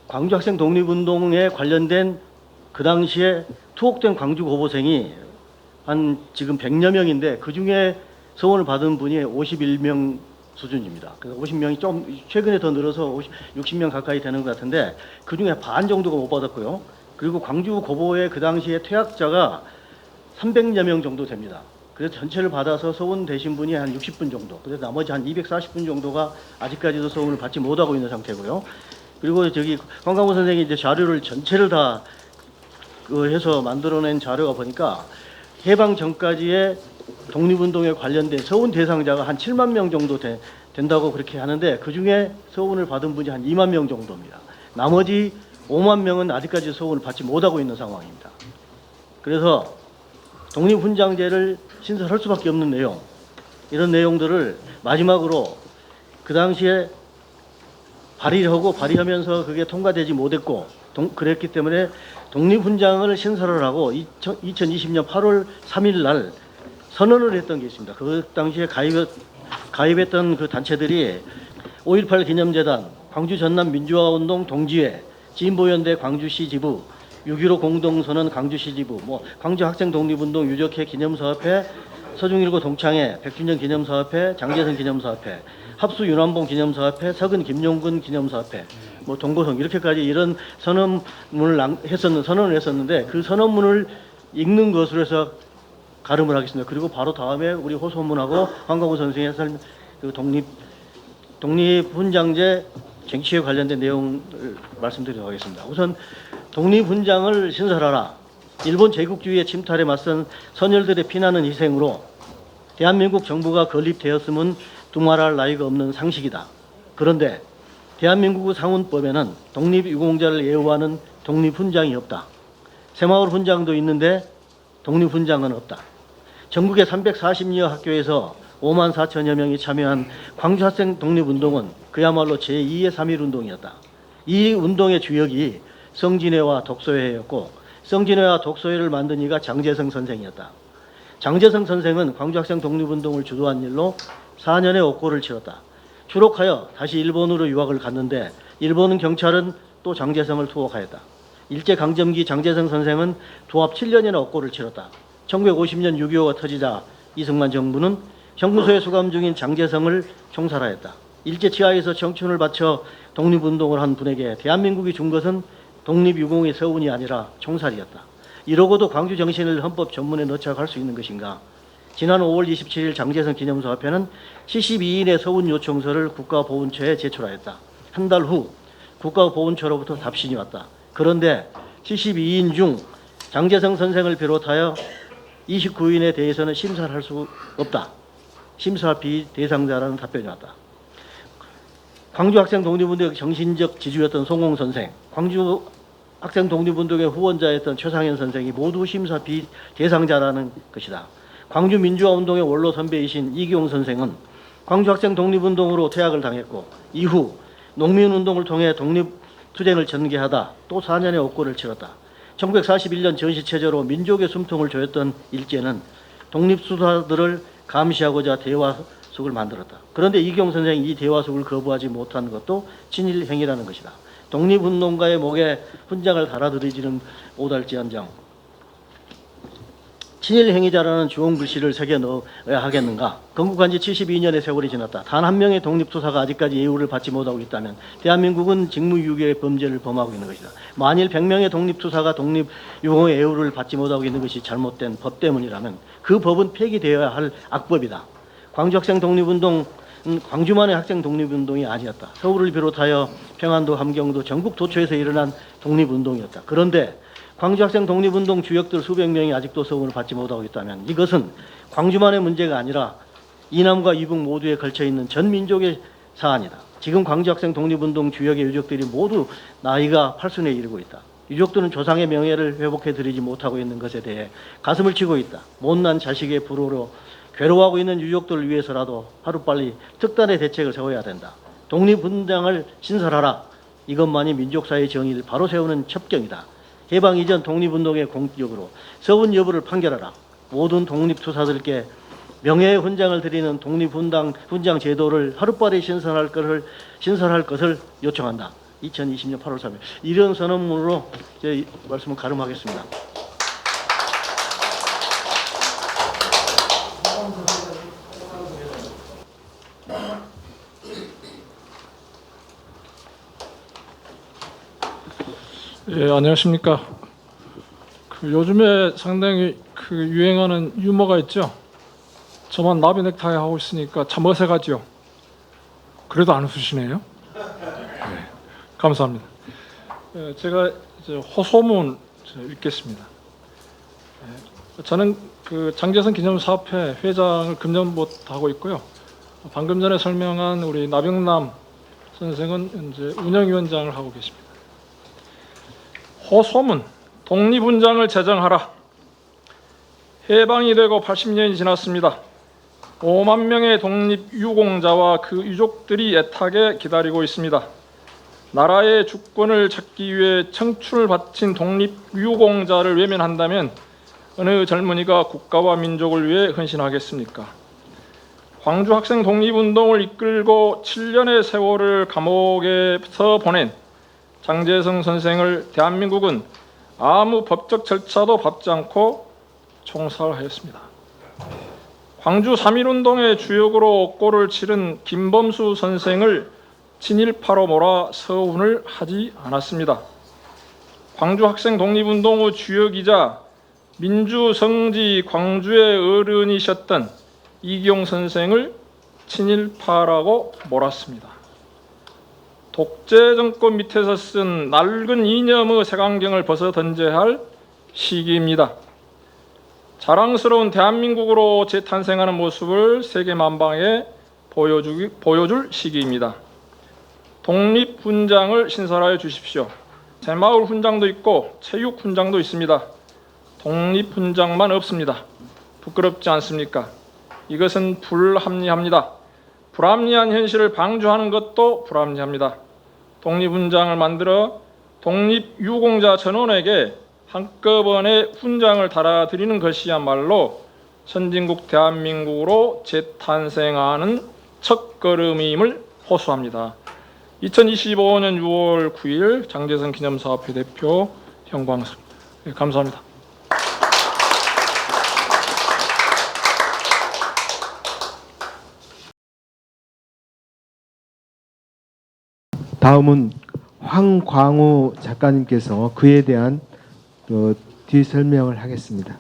광주 학생 독립운동에 관련된 그 당시에 투옥된 광주 고고생이 한 지금 100여 명인데 그 중에 서훈을 받은 분이 51명 수준입니다. 그래서 50명이 좀 최근에 더 늘어서 60명 가까이 되는 것 같은데 그 중에 반 정도가 못 받았고요. 그리고 광주 고보의 그 당시에 퇴학자가 300여 명 정도 됩니다. 그래서 전체를 받아서 서훈 되신 분이 한 60분 정도. 그래서 나머지 한 240분 정도가 아직까지도 서훈을 받지 못하고 있는 상태고요. 그리고 저기 황강호 선생이 이제 자료를 전체를 다 해서 만들어낸 자료가 보니까 해방 전까지의 독립운동에 관련된 서훈 대상자가 한 7만 명 정도 된다고 그렇게 하는데 그중에 서훈을 받은 분이 한 2만 명 정도입니다. 나머지 5만 명은 아직까지 서훈을 받지 못하고 있는 상황입니다. 그래서 독립훈장제를 신설할 수밖에 없는 내용, 이런 내용들을 마지막으로 그 당시에 발의하면서 그게 통과되지 못했고 그랬기 때문에 독립훈장을 신설을 하고 2020년 8월 3일 날 선언을 했던 게 있습니다. 그 당시에 가입했던 그 단체들이 5.18 기념재단, 광주 전남 민주화운동 동지회, 진보연대 광주시 지부, 6.15 공동선언 광주시 지부, 광주 학생 독립운동 유적회 기념사업회, 서중일고 동창회, 백준정 기념사업회, 장제성 기념사업회, 합수 윤환봉 기념사업회, 서근 김용근 기념사업회, 동고성 이렇게까지 이런 선언을 했었는데 그 선언문을 읽는 것으로 해서 가름을 하겠습니다. 그리고 바로 다음에 우리 호소문하고 황광우 선생의 그 독립훈장제 쟁취에 관련된 내용을 말씀드리도록 하겠습니다. 우선 독립훈장을 신설하라. 일본 제국주의의 침탈에 맞선 선열들의 피나는 희생으로 대한민국 정부가 건립되었음은 두말할 나위가 없는 상식이다. 그런데 대한민국 상훈법에는 독립유공자를 예우하는 독립훈장이 없다. 새마을 훈장도 있는데 독립훈장은 없다. 전국의 340여 학교에서 5만 4천여 명이 참여한 광주학생 독립운동은 그야말로 제2의 3.1운동이었다. 이 운동의 주역이 성진회와 독서회였고 성진회와 독서회를 만든 이가 장제성 선생이었다. 장제성 선생은 광주학생 독립운동을 주도한 일로 4년의 옥고를 치렀다. 추록하여 다시 일본으로 유학을 갔는데 일본은 경찰은 또 장제성을 투옥하였다. 일제강점기 장제성 선생은 도합 7년이나 옥고를 치렀다. 1950년 6.25가 터지자 이승만 정부는 형무소에 수감 중인 장제성을 총살하였다. 일제 치하에서 청춘을 바쳐 독립운동을 한 분에게 대한민국이 준 것은 독립유공의 서운이 아니라 총살이었다. 이러고도 광주 정신을 헌법 전문에 넣자고 할 수 있는 것인가? 지난 5월 27일 장제성 기념사업회는 72인의 서운 요청서를 국가보훈처에 제출하였다. 한 달 후 국가보훈처로부터 답신이 왔다. 그런데 72인 중 장제성 선생을 비롯하여 29인에 대해서는 심사를 할 수 없다. 심사 비대상자라는 답변이 왔다. 광주 학생 독립운동의 정신적 지주였던 송홍 선생, 광주 학생 독립운동의 후원자였던 최상현 선생이 모두 심사 비대상자라는 것이다. 광주 민주화운동의 원로 선배이신 이기용 선생은 광주 학생 독립운동으로 퇴학을 당했고 이후 농민운동을 통해 독립투쟁을 전개하다 또 4년의 옥고를 치렀다. 1941년 전시체제로 민족의 숨통을 조였던 일제는 독립수사들을 감시하고자 대화석을 만들었다. 그런데 이기용 선생이 이 대화석을 거부하지 못한 것도 친일행위라는 것이다. 독립운동가의 목에 훈장을 달아드리지는 못할지언정 친일행위자라는 주홍 글씨를 새겨 넣어야 하겠는가? 건국한 지 72년의 세월이 지났다. 단 한 명의 독립투사가 아직까지 예우를 받지 못하고 있다면 대한민국은 직무유기의 범죄를 범하고 있는 것이다. 만일 100명의 독립투사가 독립유공의 예우를 받지 못하고 있는 것이 잘못된 법 때문이라면 그 법은 폐기되어야 할 악법이다. 광주학생 독립운동 광주만의 학생 독립운동이 아니었다. 서울을 비롯하여 평안도, 함경도, 전국 도처에서 일어난 독립운동이었다. 그런데 광주학생 독립운동 주역들 수백 명이 아직도 서운을 받지 못하고 있다면 이것은 광주만의 문제가 아니라 이남과 이북 모두에 걸쳐있는 전 민족의 사안이다. 지금 광주학생 독립운동 주역의 유족들이 모두 나이가 8순에 이르고 있다. 유족들은 조상의 명예를 회복해드리지 못하고 있는 것에 대해 가슴을 치고 있다. 못난 자식의 불호로 괴로워하고 있는 유족들을 위해서라도 하루빨리 특단의 대책을 세워야 된다. 독립훈장을 신설하라. 이것만이 민족사의 정의를 바로 세우는 첩경이다. 해방 이전 독립운동의 공적으로 서운 여부를 판결하라. 모든 독립투사들께 명예의 훈장을 드리는 독립훈장 제도를 하루빨리 신설할 것을 요청한다. 2020년 8월 3일 이런 선언문으로 제 말씀을 가름하겠습니다. 예, 안녕하십니까. 요즘에 상당히 유행하는 유머가 있죠. 저만 나비 넥타이 하고 있으니까 참 어색하죠. 그래도 안 웃으시네요. 네, 감사합니다. 제가 이제 호소문 읽겠습니다. 저는 그 장제성 기념사업회 회장을 금년부터 하고 있고요. 방금 전에 설명한 우리 나병남 선생은 이제 운영위원장을 하고 계십니다. 호소문 독립훈장을 제정하라. 해방이 되고 80년이 지났습니다. 5만 명의 독립유공자와 그 유족들이 애타게 기다리고 있습니다. 나라의 주권을 찾기 위해 청춘을 바친 독립유공자를 외면한다면 어느 젊은이가 국가와 민족을 위해 헌신하겠습니까? 광주 학생 독립운동을 이끌고 7년의 세월을 감옥에서 보낸 장제성 선생을 대한민국은 아무 법적 절차도 밟지 않고 총살하였습니다. 광주 3.1운동의 주역으로 골을 치른 김범수 선생을 친일파로 몰아 서훈을 하지 않았습니다. 광주 학생 독립운동 후 주역이자 민주성지 광주의 어른이셨던 이기용 선생을 친일파라고 몰았습니다. 독재 정권 밑에서 쓴 낡은 이념의 색안경을 벗어 던져야 할 시기입니다. 자랑스러운 대한민국으로 재탄생하는 모습을 세계 만방에 보여줄 시기입니다. 독립훈장을 신설하여 주십시오. 새마을 훈장도 있고 체육훈장도 있습니다. 독립훈장만 없습니다. 부끄럽지 않습니까? 이것은 불합리합니다. 불합리한 현실을 방조하는 것도 불합리합니다. 독립훈장을 만들어 독립유공자 전원에게 한꺼번에 훈장을 달아드리는 것이야말로 선진국 대한민국으로 재탄생하는 첫걸음임을 호소합니다. 2025년 6월 9일 장제성 기념사업회 대표 형광석. 네, 감사합니다. 다음은 황광우 작가님께서 그에 대한 뒤 설명을 하겠습니다.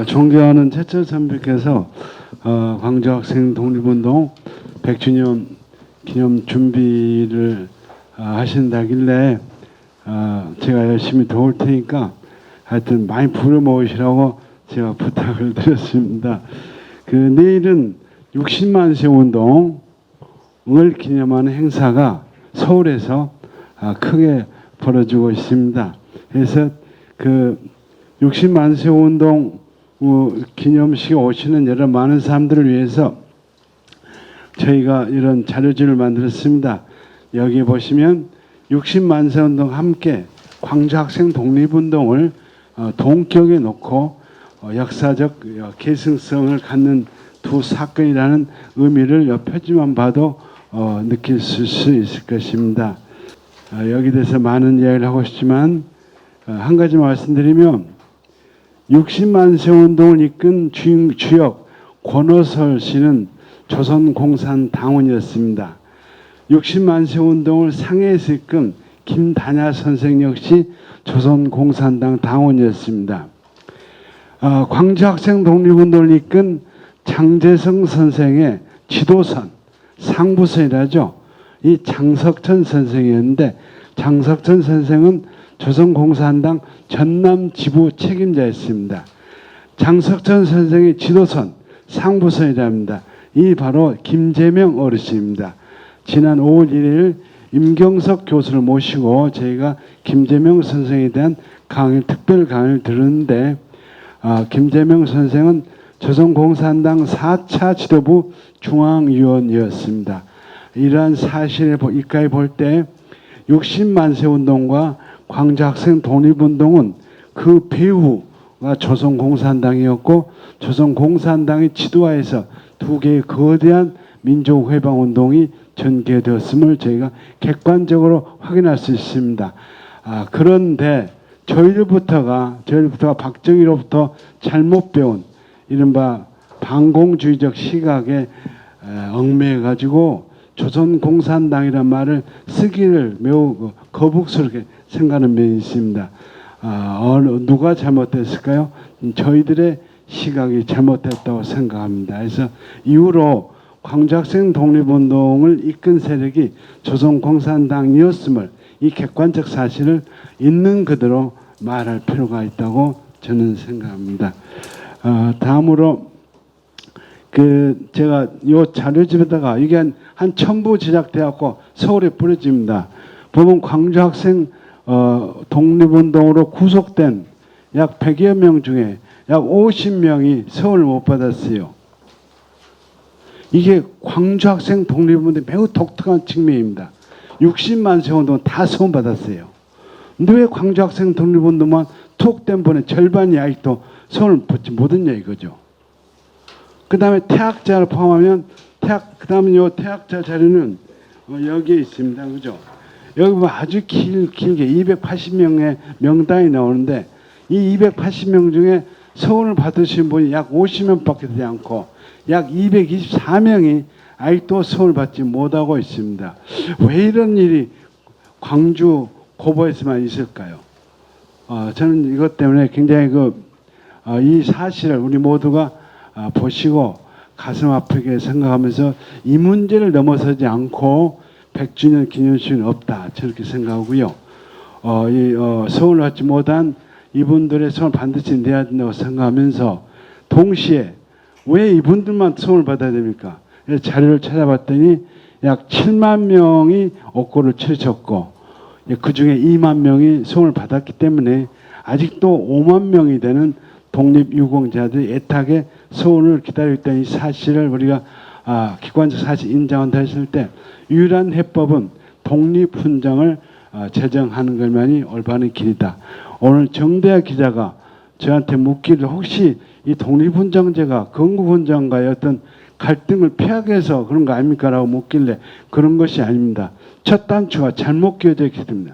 존경하는 최철 선배께서 광주 학생 독립운동 100주년 기념 준비를 하신다길래 제가 열심히 도울 테니까 하여튼 많이 부려 모으시라고 제가 부탁을 드렸습니다. 내일은 60만 세 운동을 기념하는 행사가 서울에서 크게 벌어지고 있습니다. 그래서 60만 세 운동 기념식에 오시는 여러 많은 사람들을 위해서 저희가 이런 자료집을 만들었습니다. 여기 보시면 60만 세 운동 함께 광주 학생 독립운동을 동격에 놓고 역사적 계승성을 갖는 두 사건이라는 의미를 옆 표지만 봐도 느낄 수 있을 것입니다. 여기 대해서 많은 이야기를 하고 싶지만 한 가지 말씀드리면 60만 세 운동을 이끈 주역 권호설 씨는 조선공산당원이었습니다. 60만 세 운동을 상해에서 이끈 김단야 선생 역시 조선공산당 당원이었습니다. 광주 학생 독립운동을 이끈 장제성 선생의 지도선, 상부선이라죠. 이 장석천 선생이었는데 장석천 선생은 조선공산당 전남 지부 책임자였습니다. 장석천 선생의 지도선, 상부선이랍니다. 이 바로 김재명 어르신입니다. 지난 5월 1일 임경석 교수를 모시고 저희가 김재명 선생에 대한 특별 강의를 들었는데 김재명 선생은 조선공산당 4차 지도부 중앙위원이었습니다. 이러한 사실을 이까지 볼 때 60만 세 운동과 광주 학생 독립운동은 그 배후가 조선공산당이었고 조선공산당의 지도하에서 두 개의 거대한 민족회방운동이 전개되었음을 저희가 객관적으로 확인할 수 있습니다. 그런데 저희들부터가 박정희로부터 잘못 배운 이른바 반공주의적 시각에 얽매여가지고 조선공산당이란 말을 쓰기를 매우 거북스럽게 생각하는 면이 있습니다. 누가 잘못됐을까요? 저희들의 시각이 잘못됐다고 생각합니다. 그래서 이후로 광주학생 독립운동을 이끈 세력이 조선공산당이었음을 이 객관적 사실을 있는 그대로 말할 필요가 있다고 저는 생각합니다. 다음으로 제가 요 자료집에다가 이게 한 첨부 제작되었고 서울에 뿌려집니다. 보면 광주학생 독립운동으로 구속된 약 100여 명 중에 약 50명이 서울을 못 받았어요. 이게 광주학생 독립운동의 매우 독특한 측면입니다. 60만 세운동 다 서울 받았어요. 근데 왜 광주학생 독립운동만 투옥된 분의 절반이 아직도 서울을 받지 못했냐 이거죠. 그 다음에 퇴학자를 포함하면 그 다음에 요 퇴학자 자료는 여기에 있습니다. 그죠? 여기 보면 아주 길게 280명의 명단이 나오는데 이 280명 중에 서울을 받으신 분이 약 50명밖에 되지 않고 약 224명이 아직도 서울 받지 못하고 있습니다. 왜 이런 일이 광주 고보에서만 있을까요? 저는 이것 때문에 굉장히 이 사실을 우리 모두가 보시고 가슴 아프게 생각하면서 이 문제를 넘어서지 않고 100주년 기념식은 없다 저렇게 생각하고요. 서울을 받지 못한 이분들의 손을 반드시 내야 된다고 생각하면서 동시에 왜 이분들만 손을 받아야 됩니까? 자료를 찾아봤더니 약 7만 명이 옥고를 치르셨고 그 중에 2만 명이 손을 받았기 때문에 아직도 5만 명이 되는 독립유공자들이 애타게 서울을 기다리고 있다는 이 사실을 우리가 객관적 사실 인정한다 했을 때 유일한 해법은 독립훈장을 제정하는 것만이 올바른 길이다. 오늘 정대하 기자가 저한테 묻기를 혹시 이 독립훈장제가 건국훈장과의 어떤 갈등을 피하기 위해서 그런 거 아닙니까? 라고 묻길래 그런 것이 아닙니다. 첫 단추가 잘못 끼워져 있기 때문에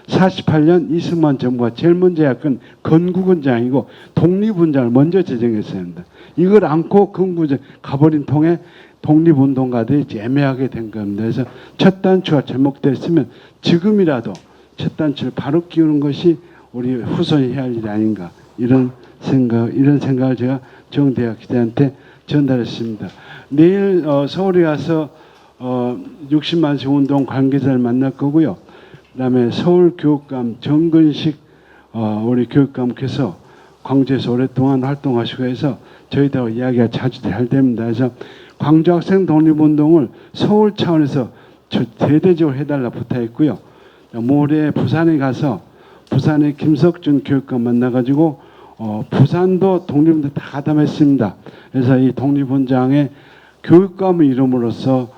48년 이승만 정부가 제일 먼저 약간 건국훈장이고 독립훈장을 먼저 제정했어야 합니다. 이걸 안고 건국훈장 가버린 통에 독립운동가들이 애매하게 된 겁니다. 그래서 첫 단추가 잘못됐으면 지금이라도 첫 단추를 바로 끼우는 것이 우리 후손이 해야 할 일이 아닌가 이런 생각을 제가 정대학 기자한테 전달했습니다. 내일 서울에 가서 60만세 운동 관계자를 만날 거고요. 그다음에 서울교육감 정근식 우리 교육감께서 광주에서 오랫동안 활동하시고 해서 저희들하고 이야기가 자주 잘 됩니다. 그래서 광주학생 독립운동을 서울 차원에서 대대적으로 해달라 부탁했고요. 모레 부산에 가서 부산의 김석준 교육감 만나가지고 부산도 독립운동 다 가담했습니다. 그래서 이 독립훈장에 교육감의 이름으로서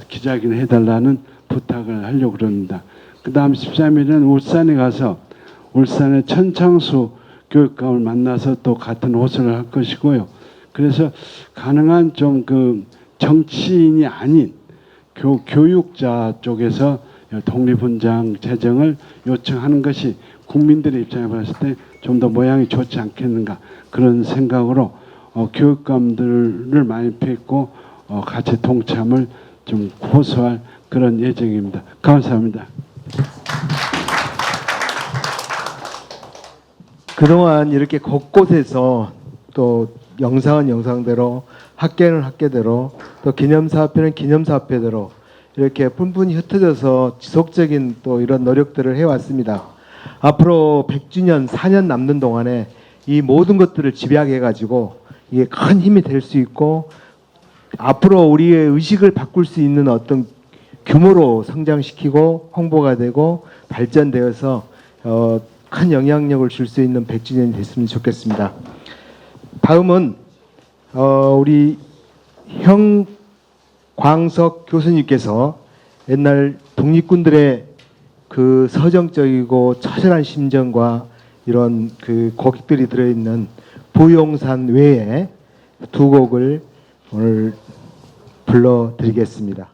기자회견을 해달라는 부탁을 하려고 그럽니다. 그 다음 13일은 울산에 가서 울산의 천창수 교육감을 만나서 또 같은 호소를 할 것이고요. 그래서 가능한 정치인이 아닌 교육자 쪽에서 독립훈장 제정을 요청하는 것이 국민들의 입장에 봤을 때 좀 더 모양이 좋지 않겠는가 그런 생각으로 교육감들을 많이 뵙고 같이 동참을 좀 호소할 그런 예정입니다. 감사합니다. 그동안 이렇게 곳곳에서 또 영상은 영상대로 학계는 학계대로 또 기념사업회는 기념사업회대로 이렇게 분분히 흩어져서 지속적인 또 이런 노력들을 해왔습니다. 앞으로 100주년 4년 남는 동안에 이 모든 것들을 집약해 가지고 이게 큰 힘이 될 수 있고 앞으로 우리의 의식을 바꿀 수 있는 어떤 규모로 성장시키고 홍보가 되고 발전되어서 큰 영향력을 줄 수 있는 100주년이 됐으면 좋겠습니다. 다음은 우리 형광석 교수님께서 옛날 독립군들의 그 서정적이고 처절한 심정과 이런 그 곡들이 들어있는 부용산 외에 두 곡을 오늘 불러드리겠습니다.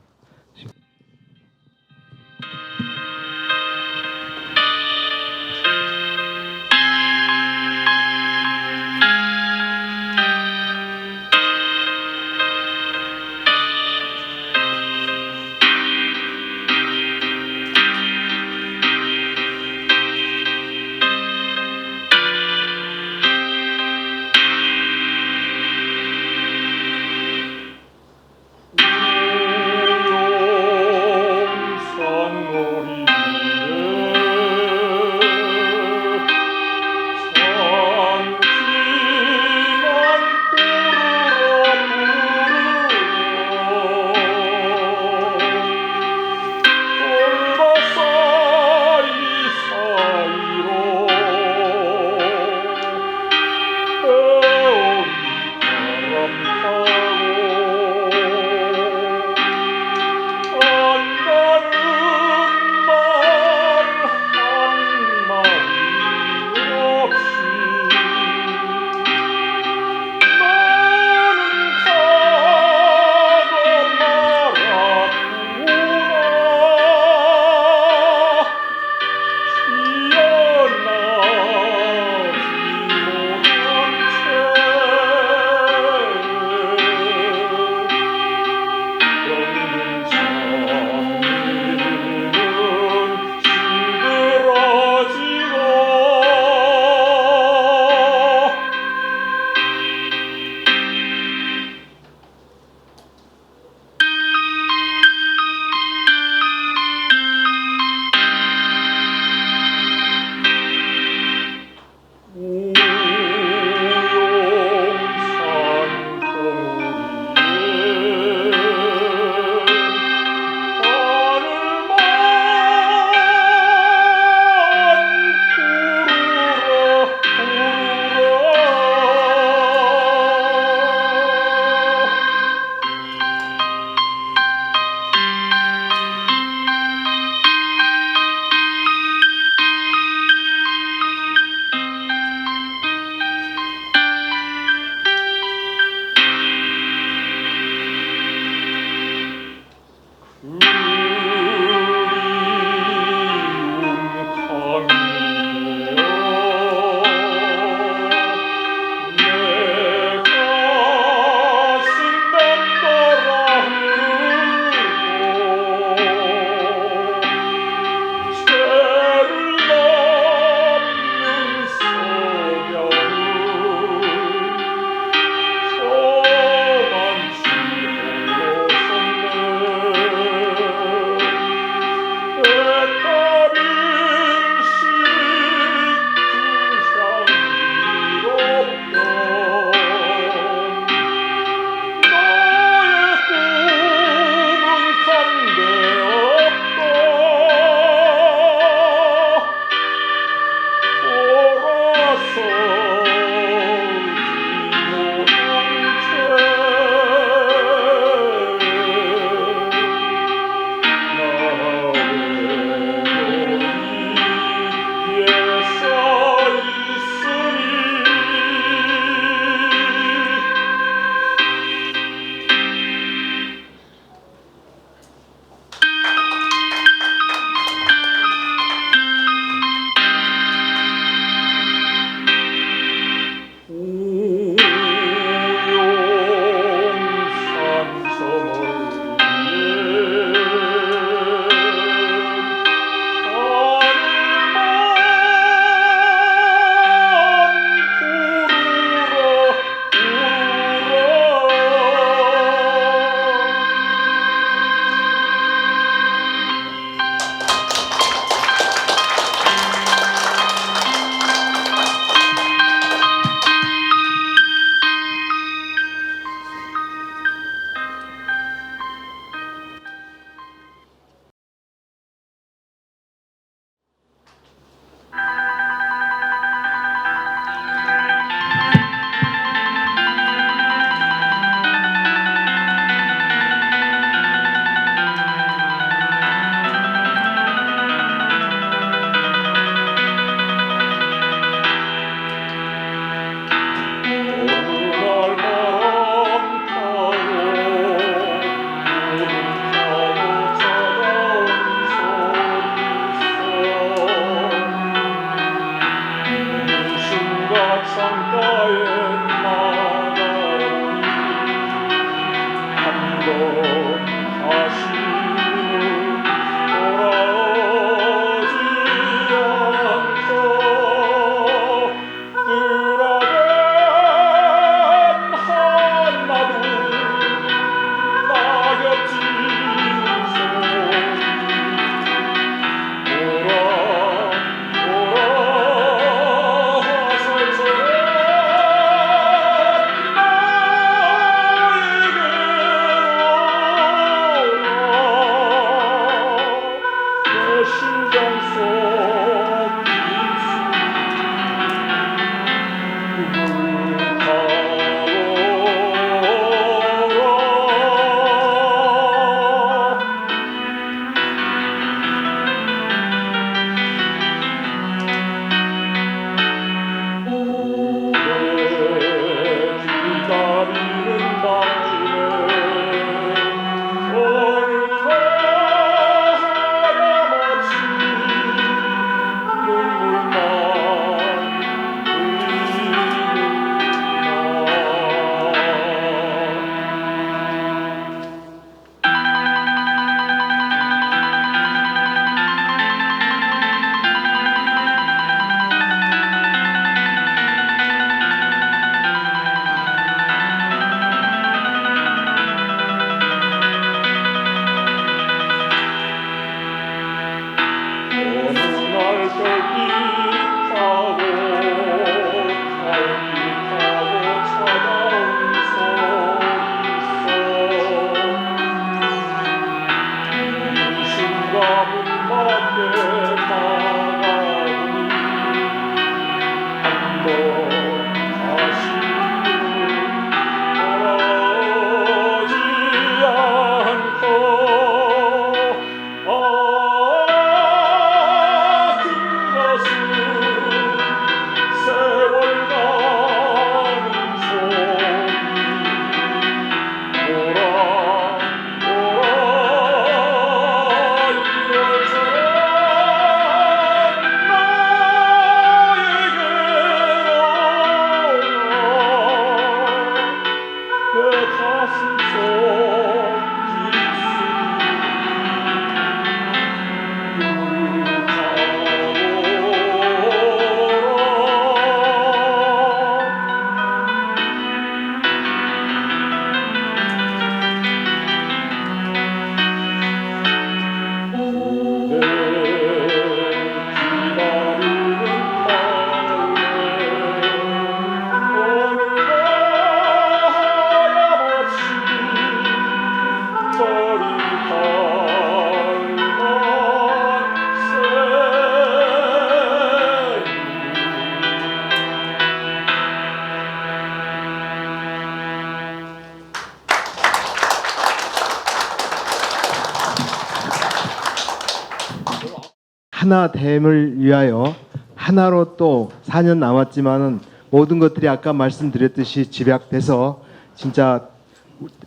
하나됨을 위하여 하나로 또 4년 남았지만은 모든 것들이 아까 말씀드렸듯이 집약돼서 진짜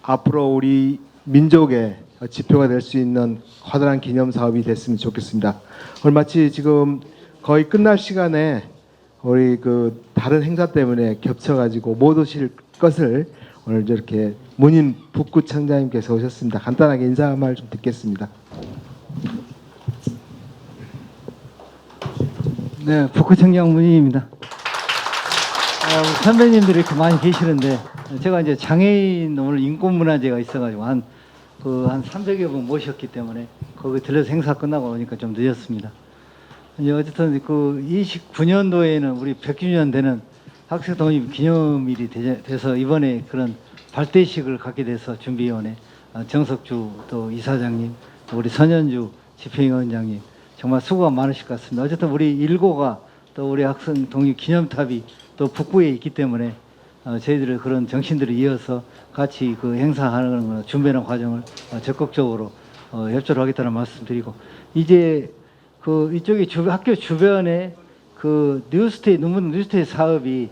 앞으로 우리 민족의 지표가 될 수 있는 커다란 기념 사업이 됐으면 좋겠습니다. 오늘 마치 지금 거의 끝날 시간에 우리 그 다른 행사 때문에 겹쳐가지고 못 오실 것을 오늘 이렇게 문인 북구청장님께서 오셨습니다. 간단하게 인사 말 좀 듣겠습니다. 네, 북구청장 문인입니다. 우리 선배님들이 이렇게 많이 계시는데 제가 이제 장애인 오늘 인권문화제가 있어가지고 한 300여 분 모셨기 때문에 거기 들려서 행사 끝나고 오니까 좀 늦었습니다. 이제 어쨌든 그 29년도에는 우리 100주년 되는 학생 독립 기념일이 돼서 이번에 그런 발대식을 갖게 돼서 준비위원회 정석주 또 이사장님 또 우리 선현주 집행위원장님 정말 수고가 많으실 것 같습니다. 어쨌든 우리 일고가 또 우리 학생 독립 기념탑이 또 북구에 있기 때문에 저희들의 그런 정신들을 이어서 같이 그 행사하는 준비하는 과정을 적극적으로 협조를 하겠다는 말씀드리고 이제 그 이쪽에 학교 주변에 그 뉴스테이 논문 뉴스테이 사업이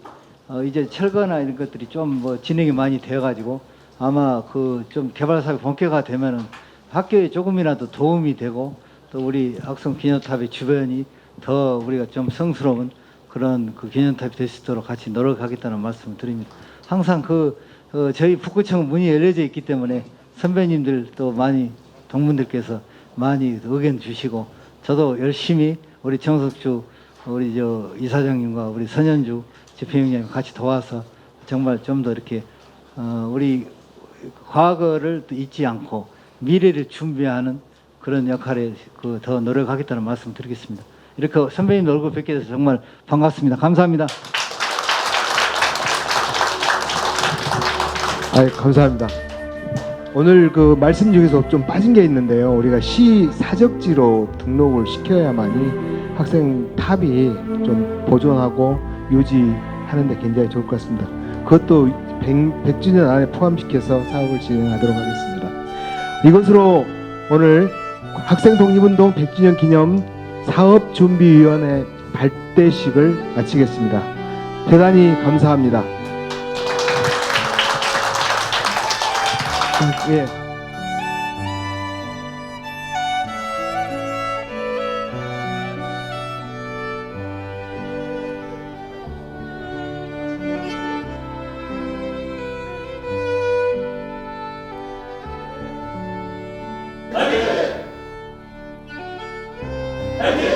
이제 철거나 이런 것들이 좀 뭐 진행이 많이 되어가지고 아마 그 좀 개발 사업이 본격화 되면은 학교에 조금이라도 도움이 되고 또 우리 학생 기념탑의 주변이 더 우리가 좀 성스러운 그런 그 기념탑이 될 수 있도록 같이 노력하겠다는 말씀을 드립니다. 항상 저희 북구청 문이 열려져 있기 때문에 선배님들 또 많이 동문들께서 많이 의견 주시고 저도 열심히 우리 정석주 우리 저 이사장님과 우리 선현주 집행위원장님 같이 도와서 정말 좀 더 이렇게 우리 과거를 잊지 않고 미래를 준비하는 그런 역할에 더 노력하겠다는 말씀 드리겠습니다. 이렇게 선배님 얼굴 뵙게 돼서 정말 반갑습니다. 감사합니다. 감사합니다. 오늘 그 말씀 중에서 좀 빠진 게 있는데요. 우리가 시 사적지로 등록을 시켜야만이 학생 탑이 좀 보존하고 유지하는 데 굉장히 좋을 것 같습니다. 그것도 100주년 안에 포함시켜서 사업을 진행하도록 하겠습니다. 이것으로 오늘 학생 독립운동 100주년 기념 사업준비위원회 발대식을 마치겠습니다. 대단히 감사합니다. 예. 화이팅!